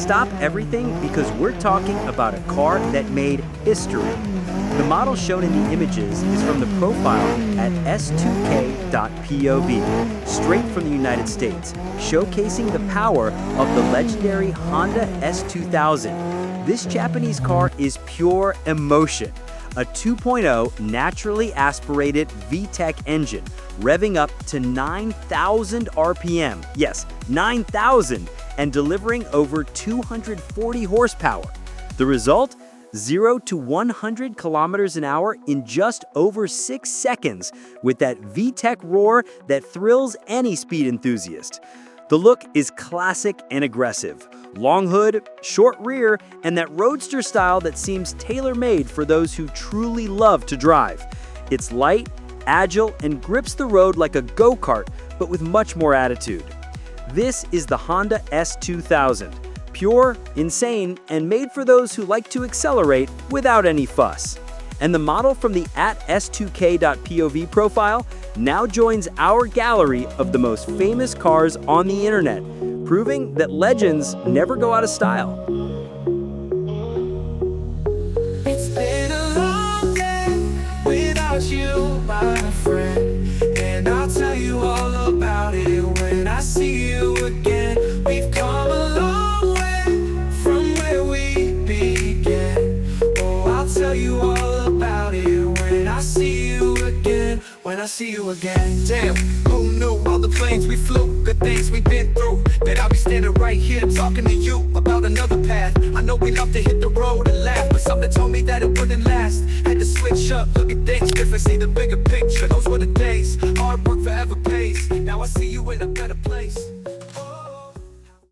Stop everything because we're talking about a car that made history. The model shown in the images is from the profile at S2000.pov, straight from the United States, showcasing the power of the legendary Honda S2000. This Japanese car is pure emotion. A 2.0 naturally aspirated VTEC engine, revving up to 9,000 RPM. Yes, 9,000, and delivering over 240 horsepower. The result? 0 to 100 kilometers an hour in just over 6 seconds, with that VTEC roar that thrills any speed enthusiast. The look is classic and aggressive. Long hood, short rear, and that roadster style that seems tailor-made for those who truly love to drive. It's light, agile, and grips the road like a go-kart, but with much more attitude. This is the Honda S2000. Pure, insane, and made for those who like to accelerate without any fuss. And the model from the @s2k.pov profile now joins our gallery of the most famous cars on the internet, proving that legends never go out of style. It's been a long day without you, my friend, and I'll tell you all about it when I see you again. We've come a long way from where we began. Oh, I'll tell you all about it when I see you again. When I see you again. Damn, who knew all the planes we flew, good things we've been through, that I'll be standing right here talking to you about another path. I know we love to hit the road and laugh, but something told me that it wouldn't last. Had to switch up, look at things different, see the bigger picture. Those were the days, hard work forever pays. Now I see you in a better place.